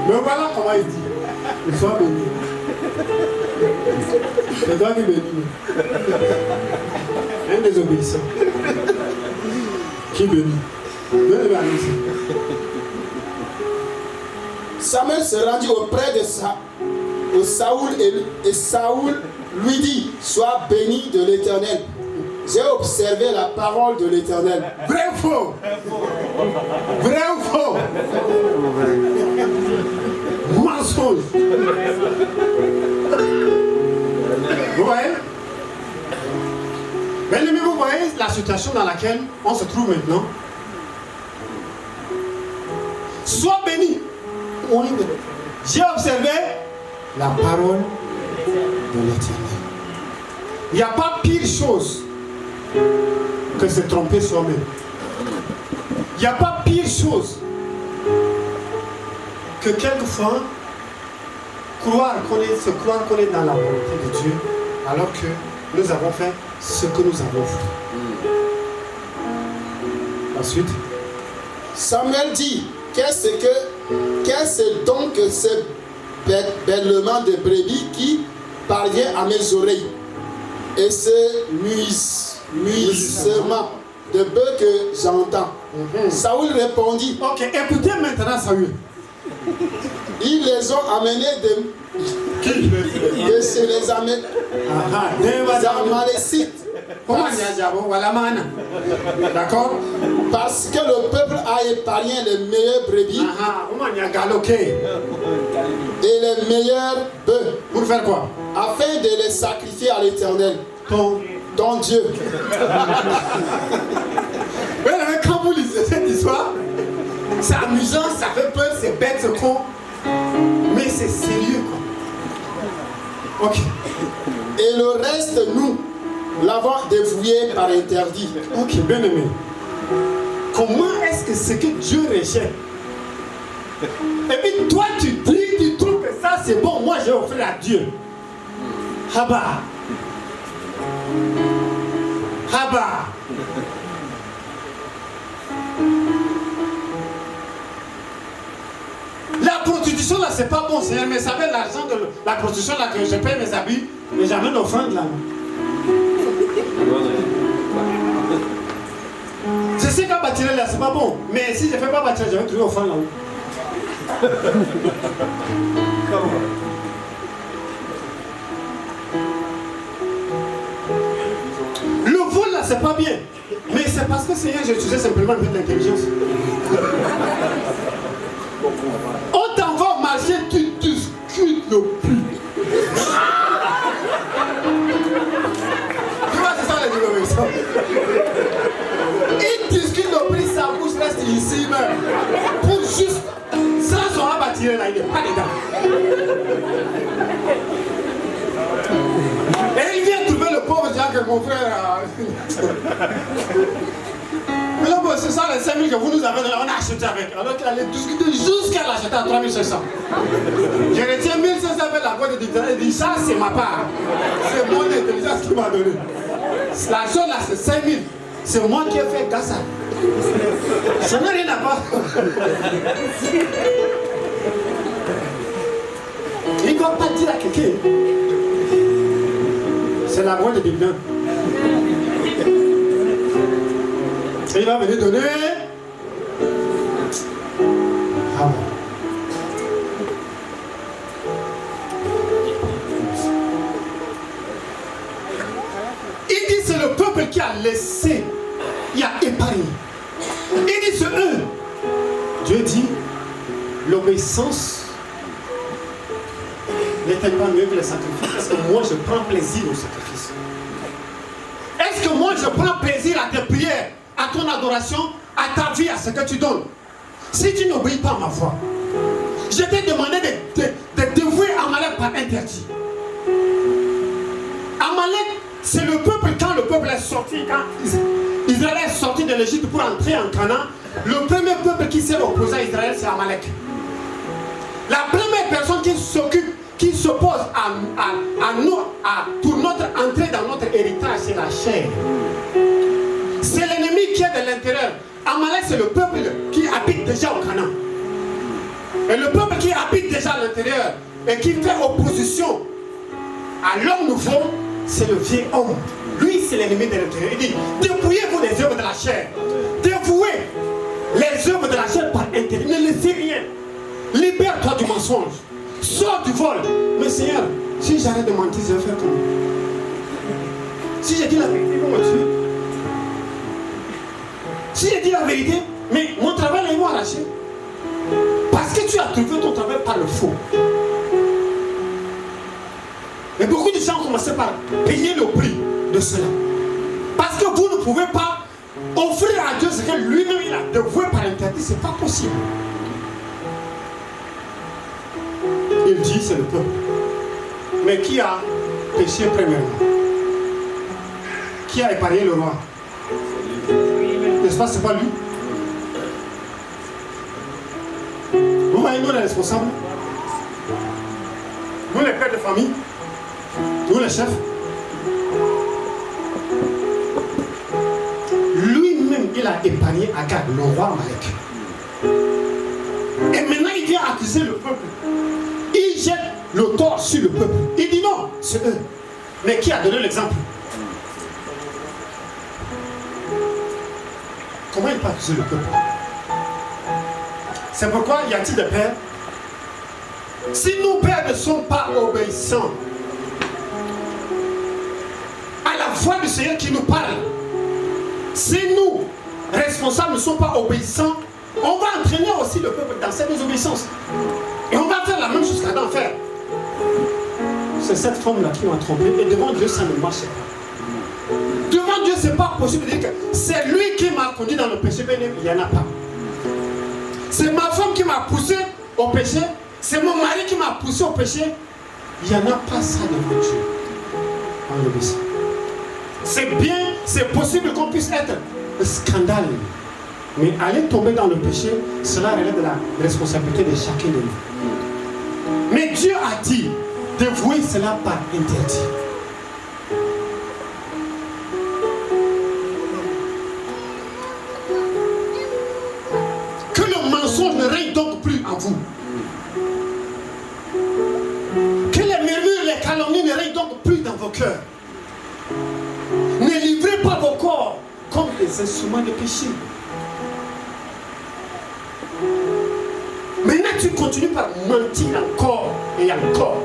Mais voilà comment il dit. Il soit béni. C'est toi qui bénis. Un désobéissant. Qui bénit? Venez à nous. Samuel se rendit auprès de Saoul et Saoul lui dit, sois béni de l'Éternel. J'ai observé la parole de l'Éternel. Vrai ou faux? Vrai ou faux? Mensonge. Vous voyez? Mais vous voyez la situation dans laquelle on se trouve maintenant. Sois béni. J'ai observé la parole de l'Éternel. Il n'y a pas pire chose que se tromper soi-même. Il n'y a pas pire chose que quelquefois se croire qu'on est dans la volonté de Dieu alors que nous avons fait ce que nous avons fait. Ensuite, Samuel dit, qu'est-ce donc que ce bêlement de brebis qui parvient à mes oreilles et ce muissement de bœuf que j'entends? Saoul répondit, ok, écoutez maintenant Saül. Ils les ont amenés de chez les Amalécites. D'accord? Parce que le peuple a épargné les meilleures brebis et les meilleurs bœufs. Pour faire quoi? Afin de les sacrifier à l'Éternel, ton Dieu. Mais quand vous lisez cette histoire, c'est amusant, ça fait peur, c'est bête, c'est con. Mais c'est sérieux quoi. Ok. Et le reste, nous l'avons dévoué par interdit. Ok, bien aimé. Comment est-ce que ce que Dieu rejette? Et puis toi tu dis, tu trouves que ça c'est bon, moi j'ai offert à Dieu. Haba. Haba. La prostitution là c'est pas bon Seigneur, mais ça fait l'argent de la prostitution là que je paye mes habits et j'amène l'offrande là. Je sais qu'à bâtir là c'est pas bon, mais si je ne fais pas bâtir, je vais trouver offrande là-haut. Le vol là c'est pas bien. Mais c'est parce que Seigneur, j'ai utilisé simplement de l'intelligence. On t'envoie marcher, tu discutes le plus. Tu vois, c'est ça les dénominations. Il discute le prix, sa bouche reste ici même. Pour juste, sans son rabat tiré là, il n'est pas dedans. Et il vient trouver le pauvre Jacques, mon frère. Mais là, bon, c'est ça les 5 000 que vous nous avez donné, on a acheté avec. Alors qu'il allait discuter jusqu'à l'acheter à 3 500. Je retiens 1 500 avec la boîte de dictionnaire. Il dit ça, c'est ma part. C'est mon intelligence qui m'a donné. La chose là, c'est 5 000. C'est moi qui ai fait Gassa. Ça n'a rien à voir. Il ne va pas dire à quelqu'un. C'est la voix de Biblia. Et il va venir donner. Ah bon. Il dit c'est le peuple qui a laissé, il a épargné. Il dit c'est eux. Dieu dit l'obéissance n'est-elle pas mieux que le sacrifice? Est-ce que moi je prends plaisir au sacrifice? Est-ce que moi je prends plaisir à tes prières, à ton adoration, à ta vie, à ce que tu donnes? Si tu n'obéis pas à ma voix, je t'ai demandé de dévouer Amalek par interdit. Amalek, c'est le peuple, quand le peuple est sorti, quand Israël est sorti de l'Égypte pour entrer en Canaan, le premier peuple qui s'est opposé à Israël, c'est Amalek. La première personne qui s'occupe, qui s'oppose pour notre entrée dans notre héritage, c'est la chair. C'est l'ennemi qui est de l'intérieur. Amalek, c'est le peuple qui habite déjà au Canaan. Et le peuple qui habite déjà à l'intérieur et qui fait opposition à l'homme nouveau, c'est le vieil homme. Lui, c'est l'ennemi de l'intérieur. Il dit, dépouillez-vous des œuvres de la chair. Dévouez les œuvres de la chair par intérêt. Ne laissez rien. Libère-toi du mensonge. Sors du vol. Mais Seigneur, si j'arrête de mentir, je vais faire comment? Si j'ai dit la vérité, ils vont me tuer. Si j'ai dit la vérité, mais mon travail, là, ils vont arracher. Parce que tu as trouvé ton travail par le faux. Et beaucoup de gens ont commencé par payer le prix de cela. Parce que vous ne pouvez pas offrir à Dieu ce que lui-même il a dévoué par interdit. Ce n'est pas possible. Il dit c'est le peuple. Mais qui a péché premièrement? Qui a épargné le roi? N'est-ce pas, c'est pas lui? Vous voyez, nous les responsables, nous les pères de famille, nous les chefs, lui-même il a épargné Agag, le roi Amalek. Et maintenant il vient accuser le peuple. Il jette le tort sur le peuple. Il dit non, c'est eux. Mais qui a donné l'exemple? Comment il peut accuser le peuple? C'est pourquoi y a-t-il des pères? Si nos pères ne sont pas obéissants à la voix du Seigneur qui nous parle, si nous, responsables, ne sommes pas obéissants, on va entraîner aussi le peuple dans cette désobéissance. Et on va faire la même chose qu'Adam fait. C'est cette femme-là qui m'a trompé. Et devant Dieu, ça ne marche pas. Devant Dieu, ce n'est pas possible de dire que c'est lui qui m'a conduit dans le péché. Il n'y en a pas. C'est ma femme qui m'a poussé au péché. C'est mon mari qui m'a poussé au péché. Il n'y en a pas ça devant Dieu. En obéissant. C'est bien, c'est possible qu'on puisse être un scandale. Mais aller tomber dans le péché, cela relève de la responsabilité de chacun de nous. Mais Dieu a dit, dévouer cela par interdit. Que le mensonge ne règne donc plus en vous. Que les murmures, les calomnies ne règnent donc plus dans vos cœurs. Ne livrez pas vos corps comme des instruments de péché. Maintenant tu continues par mentir encore et encore.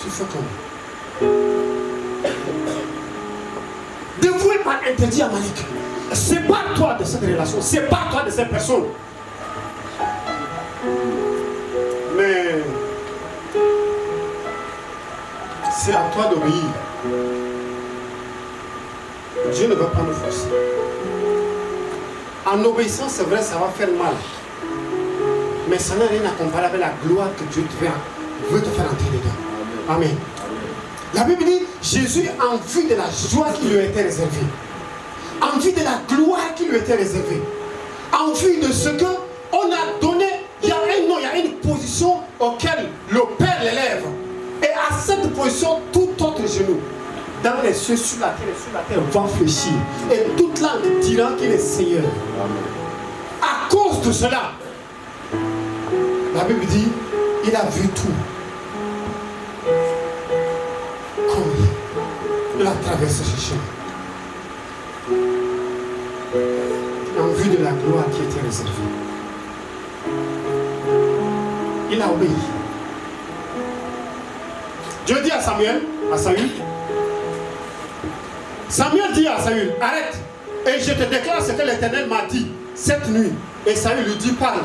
Tu fais comment? par interdit Amalek. Sépare-toi de cette relation, sépare-toi de cette personne. Mais c'est à toi d'obéir. Dieu ne va pas nous forcer. En obéissant, c'est vrai, ça va faire mal. Mais ça n'a rien à comparer avec la gloire que Dieu veut te faire entrer dedans. Amen. La Bible dit, Jésus, en vue de la joie qui lui était réservée, en vue de la gloire qui lui était réservée, en vue de ce qu'on a donné, il y a un nom, il y a une position auquel le Père l'élève. Et à cette position, tout autre genou, dans les cieux, sur la terre, va fléchir. Et toute langue dira qu'il est Seigneur. À cause de cela, la Bible dit, il a vu tout. Comme il a traversé ce chemin. En vue de la gloire qui était réservée. Il a obéi. Dieu dit à Saül, Samuel dit à Saül, arrête, et je te déclare ce que l'Éternel m'a dit cette nuit. Et Saül lui dit, parle.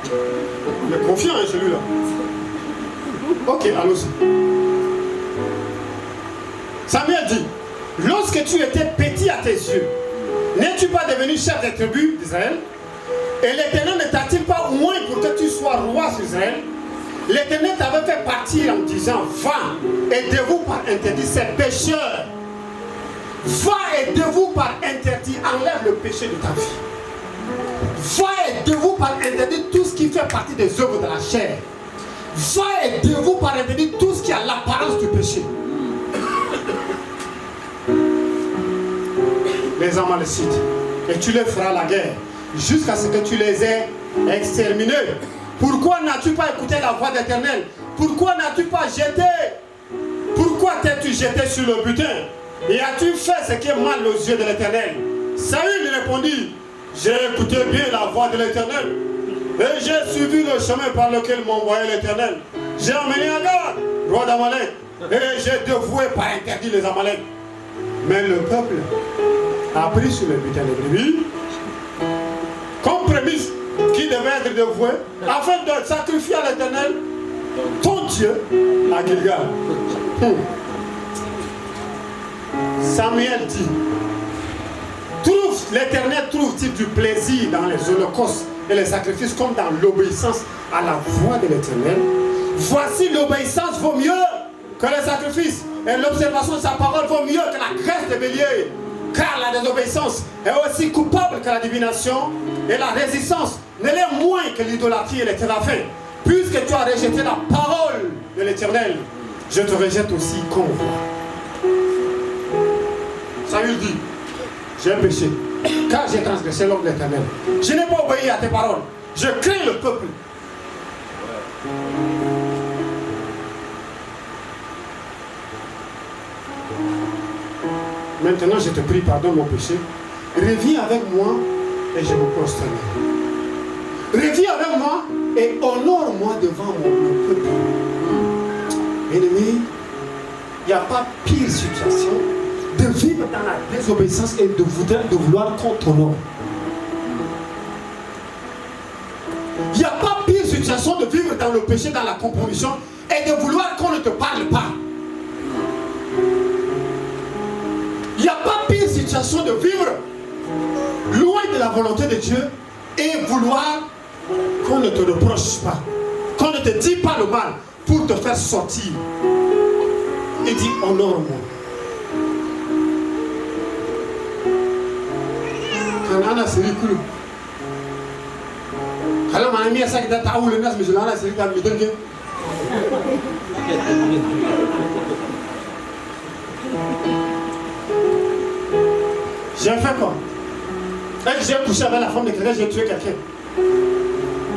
Il est confiant, hein, celui-là. Ok, allons-y. Samuel dit, lorsque tu étais petit à tes yeux, n'es-tu pas devenu chef des tribus d'Israël? Et l'Éternel ne t'a-t-il pas oint pour que tu sois roi sur Israël? L'Éternel t'avait fait partir en disant, va, aidez-vous par interdit ces pécheurs. Va, aidez-vous par interdit, enlève le péché de ta vie. Va, aidez-vous par interdit tout ce qui fait partie des œuvres de la chair. Va, aidez-vous par interdit tout ce qui a l'apparence du péché. Les Amalécites, et tu les feras la guerre jusqu'à ce que tu les aies exterminés. Pourquoi n'as-tu pas écouté la voix d'Éternel? Pourquoi n'as-tu pas jeté? Pourquoi t'es-tu jeté sur le butin? Et as-tu fait ce qui est mal aux yeux de l'Éternel? Saül lui répondit, j'ai écouté bien la voix de l'Éternel et j'ai suivi le chemin par lequel m'envoyait l'Éternel. J'ai emmené Agag, roi d'Amalek, et j'ai dévoué par interdit les Amalek. Mais le peuple a pris sur le butin de brebis comme prémisse qui devait être dévoué afin de sacrifier à l'Éternel ton Dieu à Gilgal. Samuel dit, l'Éternel trouve-t-il du plaisir dans les holocaustes et les sacrifices comme dans l'obéissance à la voix de l'Éternel? Voici, l'obéissance vaut mieux que les sacrifices et l'observation de sa parole vaut mieux que la graisse de bélier. Car la désobéissance est aussi coupable que la divination et la résistance ne l'est moins que l'idolâtrie et les téraphins. Puisque tu as rejeté la parole de l'Éternel, je te rejette aussi comme roi. Saül dit, j'ai péché, car j'ai transgressé l'ordre de l'Éternel. Je n'ai pas obéi à tes paroles. Je crains le peuple. Maintenant, je te prie, pardonne mon péché. Reviens avec moi et je me prosternerai. Reviens avec moi et honore-moi devant mon peuple. Ennemi, il n'y a pas pire situation de vivre dans la désobéissance et de vouloir qu'on t'honore. Il n'y a pas pire situation de vivre dans le péché, dans la compromission et de vouloir qu'on ne te parle pas. Il n'y a pas pire situation de vivre loin de la volonté de Dieu et vouloir qu'on ne te reproche pas, qu'on ne te dise pas le mal pour te faire sortir. Il dit honore-moi. Quand on a série cool, quand on a mis ça qui est à où le nas, mais je l'en ai série qui a mis dedans. J'ai fait quoi? J'ai couché avec la femme de quelqu'un, j'ai tué quelqu'un.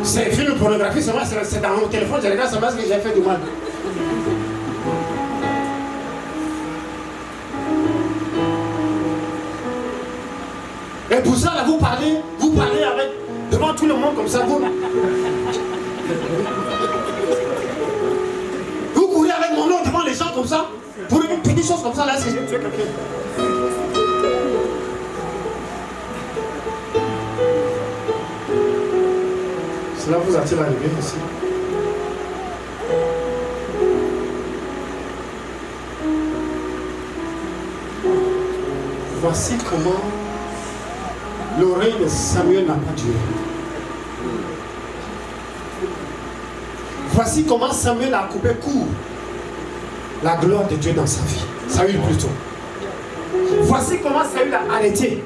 C'est un film de pornographie, c'est dans mon téléphone, je regarde seulement ce que j'ai fait du mal. Et pour ça, là, vous parlez avec, devant tout le monde comme ça, vous courez avec mon nom devant les gens comme ça, pour une petite chose comme ça, là, est-ce que j'ai tué quelqu'un? Cela vous a-t-il arrivé aussi? Voici comment l'oreille de Samuel n'a pas duré. Voici comment Samuel a coupé court la gloire de Dieu dans sa vie. Saül plutôt. Voici comment Saül a arrêté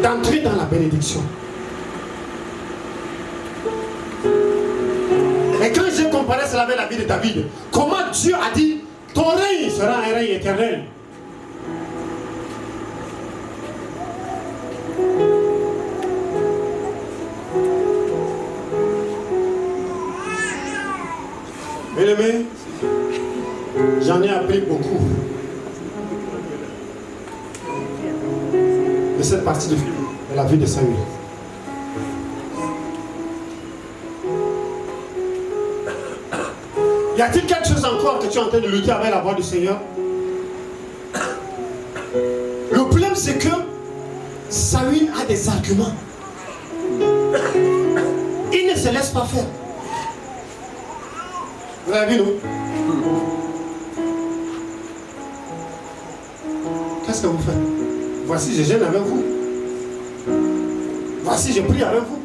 d'entrer dans la bénédiction. Et quand j'ai comparé cela avec la vie de David, comment Dieu a dit, ton règne sera un règne éternel. Bien-aimé, j'en ai appris beaucoup de cette partie de la vie de Saül. Y a-t-il quelque chose encore que tu es en train de lutter avec la voix du Seigneur? Le problème c'est que Saül a des arguments. Il ne se laisse pas faire. Vous avez vu, non? Qu'est-ce que vous faites? Voici, je gêne avec vous. Voici, je prie avec vous.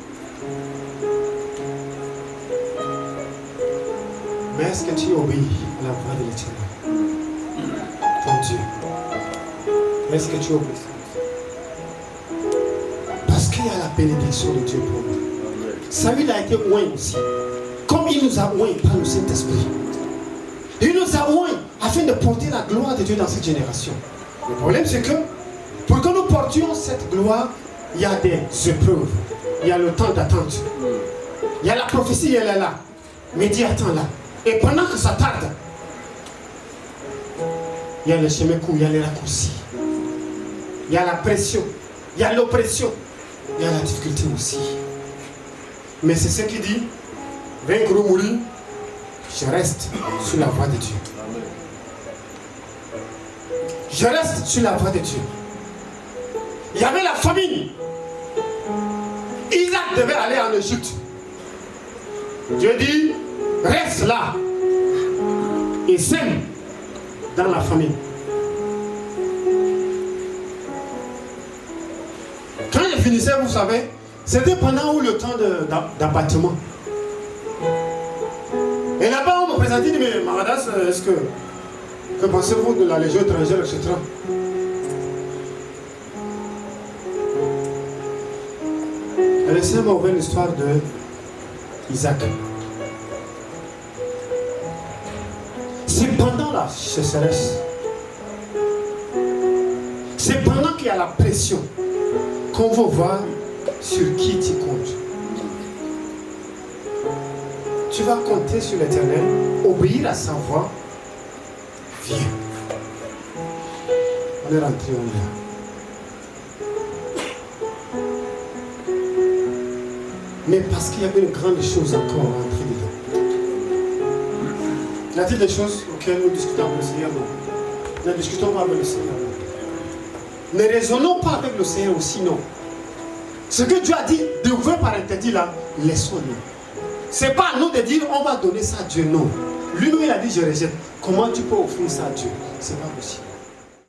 Mais est-ce que tu obéis à la voix de l'Éternel, ton Dieu? Est-ce que tu obéis? Parce qu'il y a la bénédiction de Dieu pour nous. Saül a été oint aussi. Comme il nous a oint par le Saint-Esprit. Il nous a oint afin de porter la gloire de Dieu dans cette génération. Le problème c'est que pour que nous portions cette gloire, il y a des épreuves. Il y a le temps d'attente. Il y a la prophétie, elle est là. Mais Dieu attend là. Et pendant que ça tarde, il y a le chemin court, il y a les raccourcis. Il y a la pression, il y a l'oppression, il y a la difficulté aussi. Mais c'est ce qui dit, vaincre ou mourir, je reste sur la voie de Dieu. Je reste sur la voie de Dieu. Il y avait la famine. Isaac devait aller en Égypte. Dieu dit, reste là et sème dans la famine. Quand je finissais, vous savez, c'était pendant le temps d'abattement. Et là-bas, on me présentait, dit, mais Maradas, est-ce que pensez-vous de la Légion étrangère, etc. Et le Seigneur m'a ouvert l'histoire de Isaac. C'est pendant la sécheresse, c'est pendant qu'il y a la pression qu'on va voir sur qui tu comptes. Tu vas compter sur l'Éternel, obéir à sa voix. Viens. On est rentré, on est là. Mais parce qu'il y avait une grande chose encore à rentrer dedans. Y a-t-il des choses auxquelles nous discutons avec le Seigneur? Non. Ne discutons pas avec le Seigneur. Ne raisonnons pas avec le Seigneur aussi, non. Ce que Dieu a dit, devrait par interdit là, laissons-le. Ce n'est pas à nous de dire on va donner ça à Dieu, non. Lui-même il a dit je rejette. Comment tu peux offrir ça à Dieu? Ce n'est pas possible.